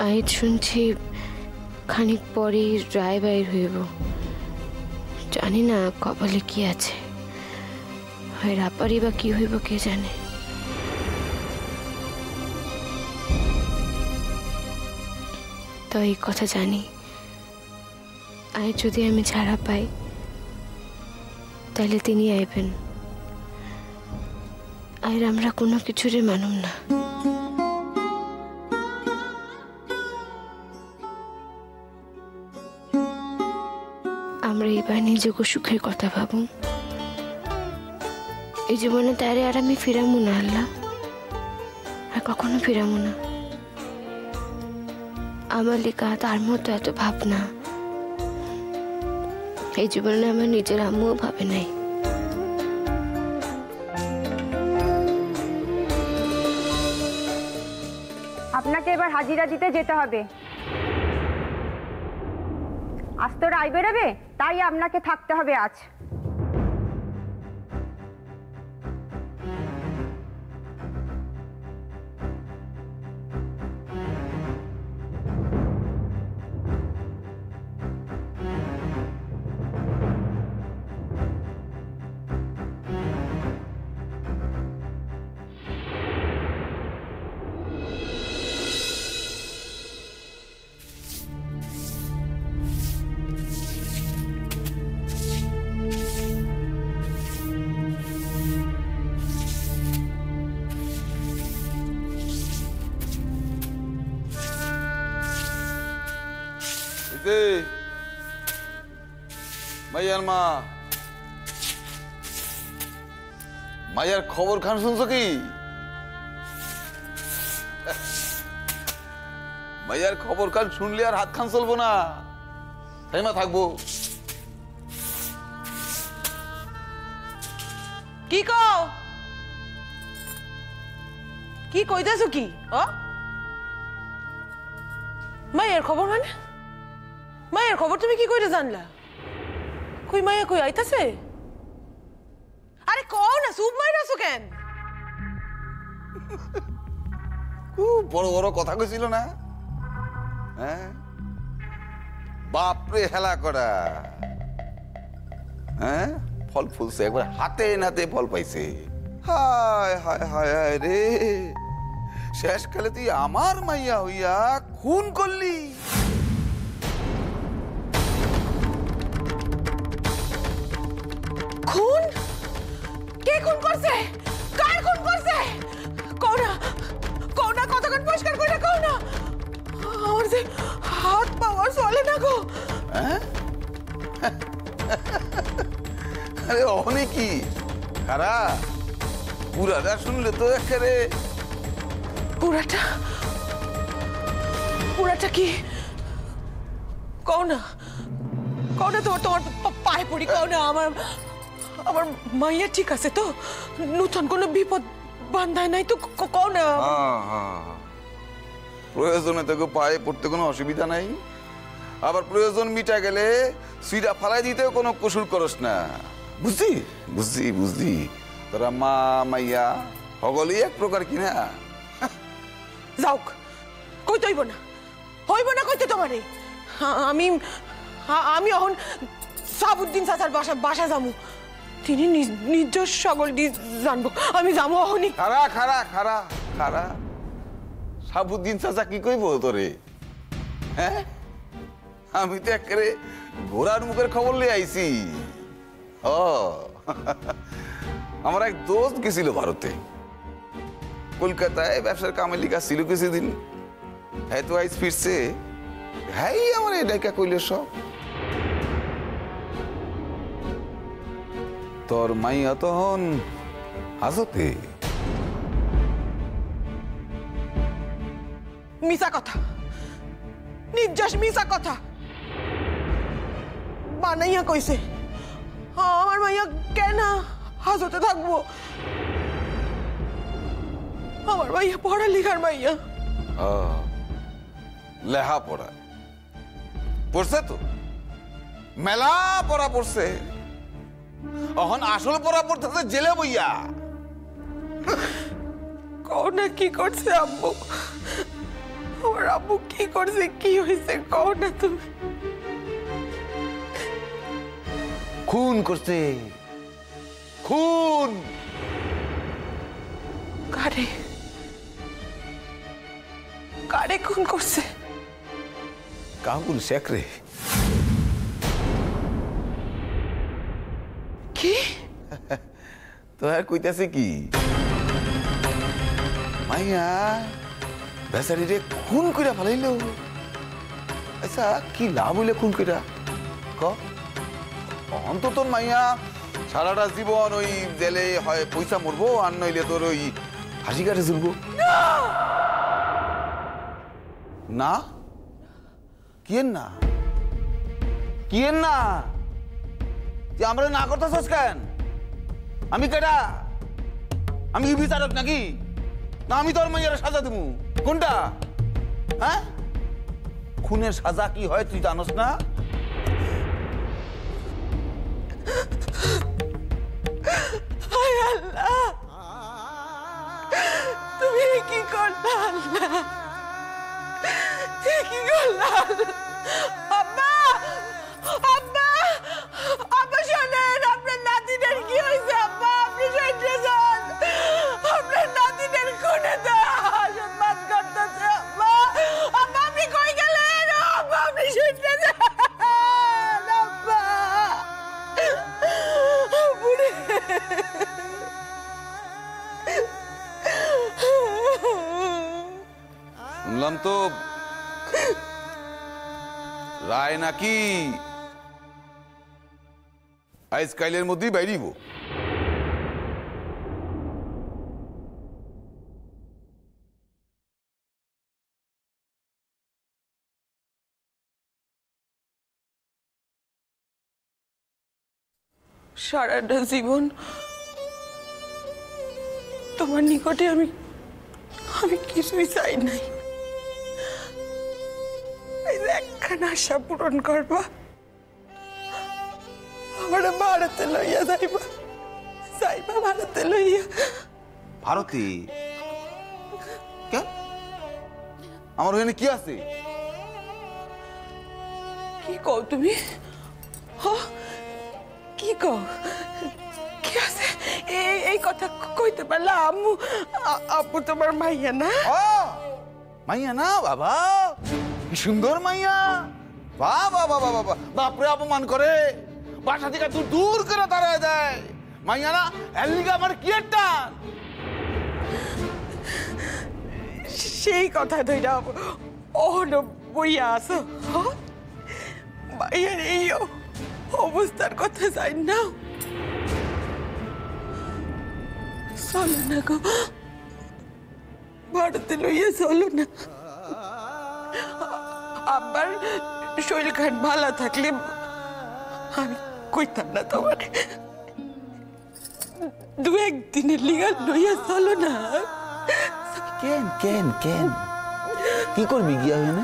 আজ শুনছি খানিক পরেই রায় বাইর হইব। জানি না কপালে কি আছে, হয় রাপারি বা কি হইব কে জানে। তো এই কথা জানি, আজ যদি আমি ছাড়া পাই তাহলে তিনি আইবেন, আর আমরা কোনো কিছুরে মানুম না। আমরা এবার নিজেকে সুখের কথা ভাবুন। এই জীবনে তারে আর আমি ফিরামু না আল্লাহ, আর কখনো ফিরামু না। আমার লেখা তার মতো এত ভাবনা এই জীবনে আমার নিজের আম্মুও ভাবে নাই। আপনাকে এবার হাজিরা দিতে যেতে হবে। আজ তো রায় বেরোবে, তাই আপনাকে থাকতে হবে আজ। মাইয়ার মা, মাইয়ার খবর খান শুনছো কি? মাইয়ার খবর খান শুনলে আর হাত খান চলবো না, তাই মা থাকবো। কি কও? কি কইতাছো কি? মায়ের খবর মানে? মায়ের খবর তুমি কি কইরে জানলা? কই মায়া কই আইতাছে? আরে কও না, সুপ মাইরাছো কেন? খুব বড় বড় কথা কইছিল না? হ্যাঁ, বাপরে হেলা করা। হ্যাঁ, ফল ফুলছে, একবার হাতে নাতে ফল পাইছে। হায় হায় হায় হায় রে, শেষকালে তুই আমার মাইয়া হইয়া খুন করলি। খুন? কে খুন করছে? কার খুন করছে? কও না, কও না, কতক্ষণ পরিষ্কার করে কও না। আমার যে হাত পাওয়ার চলে না গো। হ্যাঁ, আরে অনেক কি খারা, পুরাটা শুনলে তো একেবারে। পুরাটা? পুরাটা কি? কও না, কও না, তোমার পায়ে পড়ি, কও না। আমার মাইয়া ঠিক আছে তো? নতুন কোনো বিপদ বান্ধায় নাই তো? কও না। প্রয়োজনে তোকে পায়ে পড়তে কোনো অসুবিধা নাই, আবার প্রয়োজন মিটা গেলে সুইটা ফালাই দিতেও কোনো কসুর করস না। বুঝছি বুঝছি বুঝছি, তোরা মা মাইয়া সকলেই এক প্রকার কিনা। যাওক, কই তৈব না, হইব না কইতে তোমারে। আমি এখন সাবুদ্দিন চাচার বাসা যামু, তিনি নিজ সকল জানবো। আমি যাবো এখনই। খারা খারা খারা খারা, সাবুদ্দিন চাচা কি কইব তোরে? হ্যাঁ, আমি তো একেবারে ঘোড়ার মুখের খবর লিয়ে আইছি। আমার এক দোস্ত গেছিল ভারতে, কলকাতায় ব্যবসার কামে লিখা ছিল কিছুদিন। হ্যাঁ তো আইজ ফিরছে, হ্যাঁ আমার এই ডাইকা কইল সব। তোর মাইয়া তখন হাজতে। মিছা কথা, নির্যাস মিছা কথা বানাইয়া কইছে। আমার মাইয়া কেন হাজতে থাকবো? আমার মাইয়া পড়া লিখার মাইয়া। লেহা পড়া পড়ছে তো, মেলা পড়া পড়ছে। এখন আসল পড়া পড়তেছে জেলে বইয়া। কোন কি করছে আম্মু? আমার আব্বু কি করছে, কি হয়েছে কও না তুমি। খুন করছে, খুন। কারে কারে খুন করছে? কাবুল শেখ রে। কি তো আর কইতাছে কি, মাইয়া বেচারি রে খুন কইরা ফেলাইলো। আচ্ছা কি লাভ হইলে খুন কইরা ক? অন্তত মাইয়া সারাটা জীবন ওই জেলে হয় পয়সা মরবো, আর নইলে তোর ওই হাসি কাটে ঝুলবো। না কিয়েন না, কিয়েন না, যে আমরা না করতেছস কেন? আমি কেডা? আমি কি বিচারক নাকি? না আমি তোর মাইয়ারে সাজা দেবো? কোনটা? হ্যাঁ, খুনের সাজা কি হয় তুই জানোস না? তুমি কি করলা? কি করলা? আব্বা, আব্বা, আব্বা শোনেন, আপনার নাতিনের কি হয়েছে? আব্বা আপনি শুনতে যান, আপনার নাতিনের খুনে সম্মান করতেছে। আব্বা, আব্বা আপনি কই গেলেন? আব্বা আপনি শুনতে যান। আব্বা বুড়ি শুনলাম তো রায় নাকি আজকালের মধ্যেই বাইরিব। সারাটা জীবন তোমার নিকটে আমি আমি কিছুই চাই নাই। একখানা আশা পূরণ করবা, আমার ভারতে লইয়া যাইবা, যাইবা ভারতে লইয়া। ভারতে কেন? আমার ওখানে কি আছে? কি কও তুমি? কি কও? কি আছে? এই কথা কইতে পারলা? আম্মু আপু তোমার মাইয়া না? মাইয়া না বাবা, কি সুন্দর মাইয়া। বাবা বাবা বাবা, বাপরে অপমান করে, বাসা থেকে দূর দূর করে দাঁড়ায় দেয়। মাইয়া না, এর লিগে আমার কি একটা সেই কথা ধইরা ওহনো বইয়া আছো। মাইয়ার এই অবস্থার কথা যাই না। চলো না গো, ভারতে লইয়া চলো না। আব্বার শরীর খান ভালো থাকলে আমি কইতাম না তোমার, দু একদিনের লিগা লইয়া চলো না। কেন কেন কেন কি করবি গিয়া হয়ে?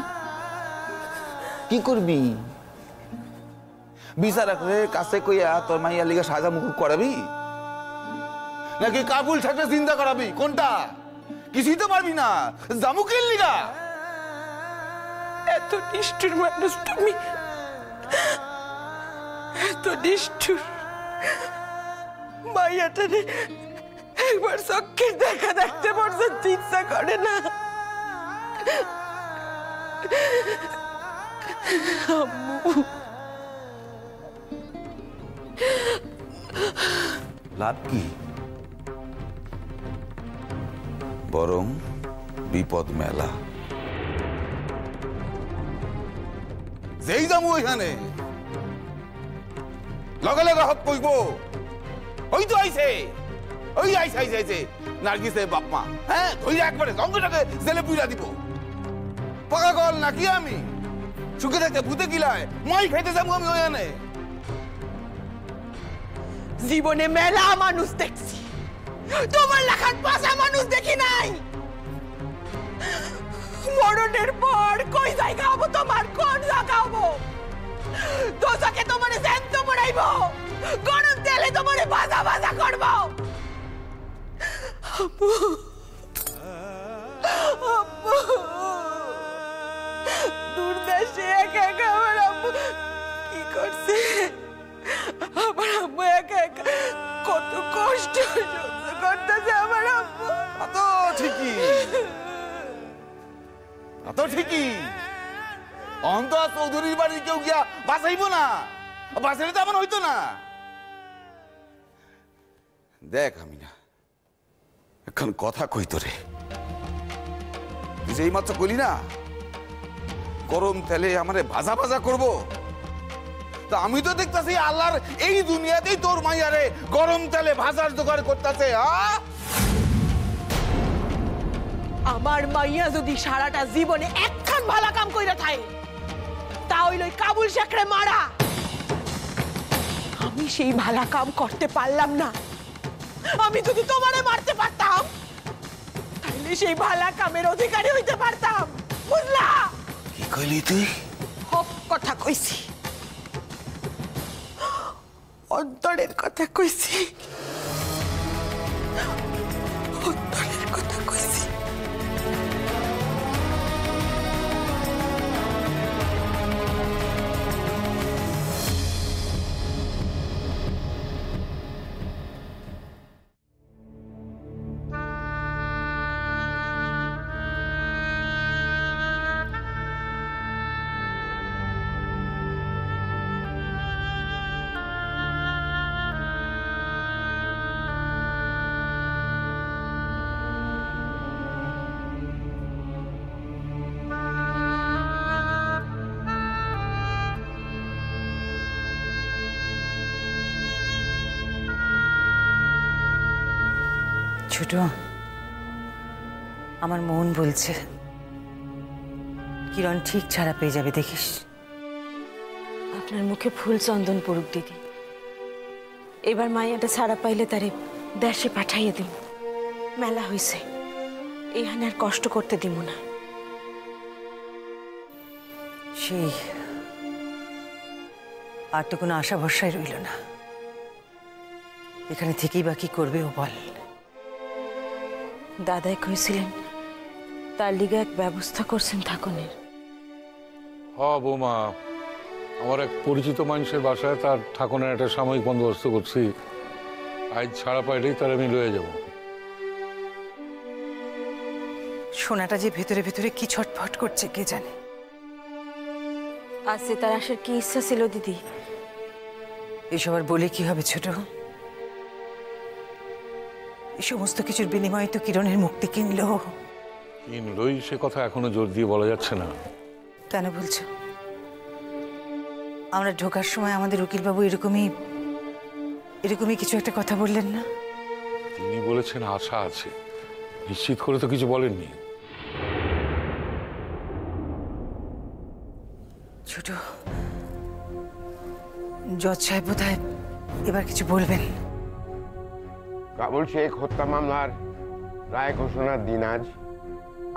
কি করবি? বিচারা করে কাছে কইয়া তোর মাইয়া লিগা সাজা মুকুব করাবি, নাকি কাবুল ছাড়তে চিন্তা করাবি? কোনটা? কিছুই তো পারবি না, জামুকের লিগা। এত নিষ্ঠুর মানুষ তুমি, এত নিষ্ঠুর। মাইয়াটারে একবার চোখের দেখা দেখতে পর্যন্ত ইচ্ছা করে না। আম্মু লাভ কি? বরং বিপদ মেলা। যেই যাবো এখানে লগে লগে হক কইব, ওই তো আইছে, ওই আইছে আইছে আইছে নার্গিসের বাপ মা। হ্যাঁ, ধইরা একবারে জঙ্গটাকে জেলে পুইরা দিব। পাকা কল নাকি আমি? সুখে থাকতে ভূতে গিলায় মাই খাইতে যাবো আমি ওখানে? জীবনে মেলা মানুষ দেখছি, তোমার লেখার পাশা মানুষ দেখি নাই। মরণের পর কই জায়গা হবো তোমার? কোন জায়গা হবো? দোজাকে তোমার জ্যান্ত পড়াইব, গরম তেলে তোমার ভাজা ভাজা করব। আব্বু আব্বু অন্ত চৌধুরীর বাড়ি কেউ গিয়া বাঁচাইব না, বাঁচাইলে তো এমন হইতো না। দেখ আমি না এখন কথা কইতো রে, তুই যে এই মাত্র কইলি না গরম তেলে আমারে ভাজা ভাজা করব, তা আমি তো দেখতাছি আল্লাহর এই দুনিয়াতেই তোর মাইয়ারে গরম তেলে ভাজার জোগাড় করতেছে। আমার মাইয়া যদি সারাটা জীবনে একখান ভালো কাম কইরা থাকে তা হইল কাবুল শেখরে মারা। আমি সেই ভালো কাম করতে পারলাম না, আমি যদি তোমারে মারতে পারতাম তাহলে সেই ভালো কামের অধিকারী হইতে পারতাম, বুঝলা? কি কইলি তুই? হক কথা কইছি, অন্তরের কথা কইছি, অন্তরের কথা কইছি। ছোট, আমার মন বলছে কিরণ ঠিক ছাড়া পেয়ে যাবে, দেখিস। আপনার মুখে ফুল চন্দন পড়ুক দিদি, এবার মাইয়াটা ছাড়া পাইলে তারে দেশে পাঠাইয়ে দিন। মেলা হয়েছে, এখানে আর কষ্ট করতে দিব না। সেই আর তো কোনো আশা ভরসাই রইল না। এখানে থেকেই বা কি করবে ও বল? দাদাই কইছিলেন তার লিগে এক ব্যবস্থা করছেন থাকনের। বৌমা, আমার এক পরিচিত মানুষের বাসায় তার ঠাকুরের একটা সাময়িক বন্দোবস্ত করছি। আজ ছাড়া পাইলেই তার আমি লয়ে যাব। সোনাটা যে ভেতরে ভেতরে কি ছটফট করছে কে জানে। আজকে তার আসার কি ইচ্ছা ছিল দিদি? এসব আর বলে কি হবে ছোট? এই সমস্ত কিছুর বিনিময়ে তো কিরণের মুক্তি কিনলো। কিনলই সে কথা এখনো জোর দিয়ে বলা যাচ্ছে না। কেন বলছো? আমরা ঢোকার সময় আমাদের উকিলবাবু এরকমই কিছু একটা কথা বললেন না? তিনি বলেছেন আশা আছে, নিশ্চিত করে তো কিছু বলেননি। ছোট, জজ সাহেব বোধহয় এবার কিছু বলবেন। কাবুল শেখ হত্যা মামলার রায় ঘোষণার দিন আজ।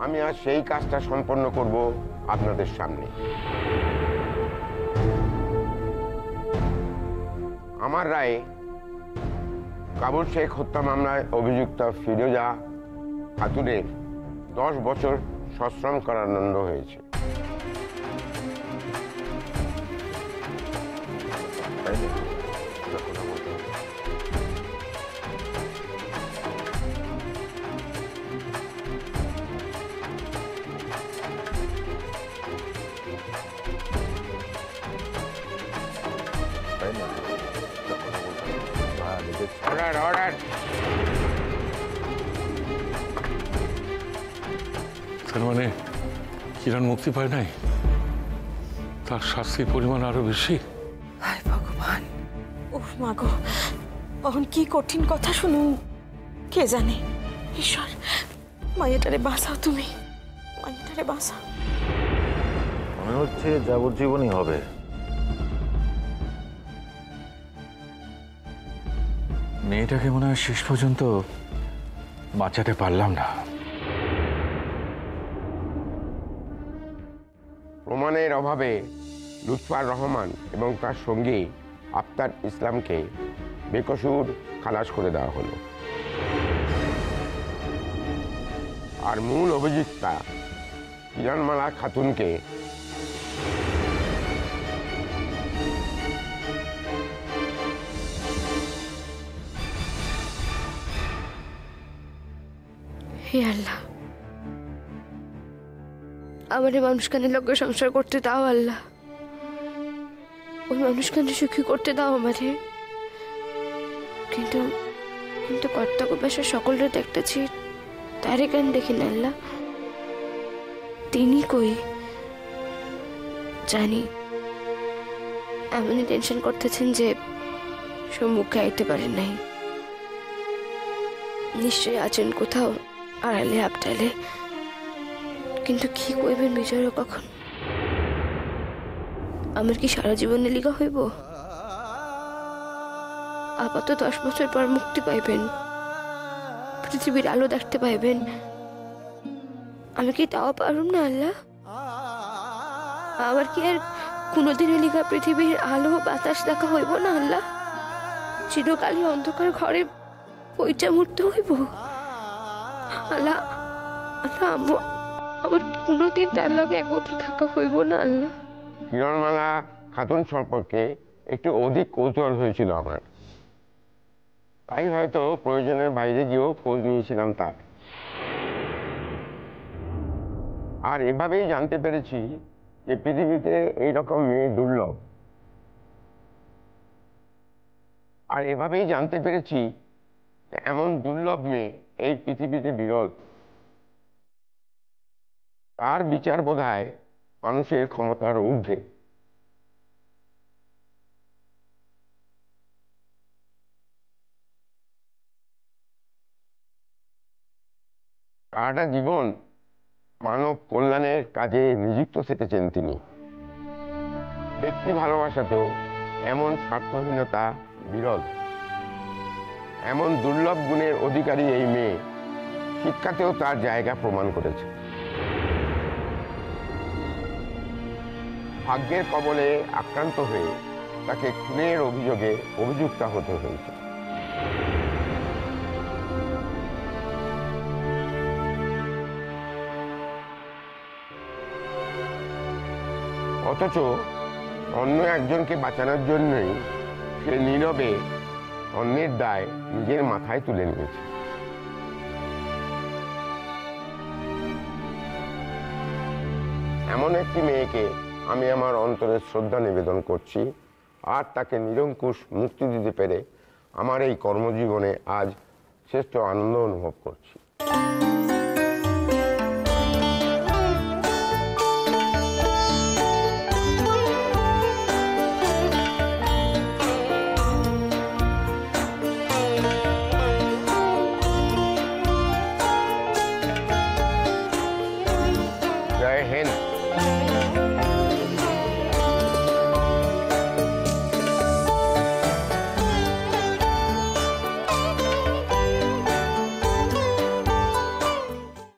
আমি আজ সেই কাজটা সম্পন্ন করব আপনাদের সামনে। আমার রায়ে কাবুল শেখ হত্যা মামলায় অভিযুক্ত ফিরোজা খাতুনের 10 বছর সশ্রম কারাদণ্ড হয়েছে। Order order. তার মানে কিরণ মুক্তি পায় নাই, তার শাস্তির পরিমাণ আরো বেশি। হায় ভগবান! উফ মা গো, এখন কি কঠিন কথা শুনুন। কে জানে, ঈশ্বর মাইয়াটারে বাঁচাও, তুমি মাইয়াটারে বাঁচাও। মনে হচ্ছে যাবজ্জীবনই হবে। মেয়েটাকে মনে হয় শেষ পর্যন্ত বাঁচাতে পারলাম না। প্রমাণের অভাবে লুৎফার রহমান এবং তার সঙ্গী আফতার ইসলামকে বেকসুর খালাস করে দেওয়া হলো। আর মূল অভিযুক্তা কিরণমালা খাতুনকে হে আল্লাহ, আমার এই মানুষখানের লগে সংসার করতে দাও আল্লাহ, ওই মানুষখানে সুখী করতে দাও আমারে। কিন্তু কিন্তু কর্তব্য বাসার সকলরে দেখতেছি, তারে কেন দেখি না আল্লাহ? তিনি কই জানি, এমনই টেনশন করতেছেন যে সম্মুখে আইতে পারেন নাই। নিশ্চয়ই আছেন কোথাও আড়ালে আবডালে, কিন্তু কি কইবেন বিজয় কখন? আমার কি সারা জীবনে লিগা হইব? আপাতত 10 বছর পর মুক্তি পাইবেন, পৃথিবীর আলো দেখতে পাইবেন, আমি কি তাও পারুম না আল্লাহ? আবার কি আর কোনোদিনও লিগা পৃথিবীর আলো বাতাস দেখা হইব না আল্লাহ? চিরকালই অন্ধকার ঘরে পইচা মরতে হইব আল্লাহ? আল্লাহ আমার কোনোদিন তার লগে একত্র থাকা হইব না আল্লাহ? কিরণমালা খাতুন সম্পর্কে একটু অধিক কৌতূহল হয়েছিল আমার, তাই হয়তো প্রয়োজনের বাইরে গিয়েও খোঁজ নিয়েছিলাম তার। আর এভাবেই জানতে পেরেছি যে পৃথিবীতে এইরকম মেয়ে দুর্লভ। আর এভাবেই জানতে পেরেছি এমন দুর্লভ মেয়ে এই পৃথিবীতে বিরল। তার বিচার বোধহয় মানুষের ক্ষমতার ঊর্ধ্বে। সারাটা জীবন মানব কল্যাণের কাজে নিযুক্ত থেকেছেন তিনি। ব্যক্তি ভালোবাসাতেও এমন স্বার্থহীনতা বিরল। এমন দুর্লভ গুণের অধিকারী এই মেয়ে শিক্ষাতেও তার জায়গা প্রমাণ করেছে। ভাগ্যের কবলে আক্রান্ত হয়ে তাকে খুনের অভিযোগে অভিযুক্ত হতে হয়েছে। অথচ অন্য একজনকে বাঁচানোর জন্যই সে নীরবে অন্যের দায় নিজের মাথায় তুলে নিয়েছে। এমন একটি মেয়েকে আমি আমার অন্তরের শ্রদ্ধা নিবেদন করছি, আর তাকে নিরঙ্কুশ মুক্তি দিতে পেরে আমার এই কর্মজীবনে আজ শ্রেষ্ঠ আনন্দ অনুভব করছি।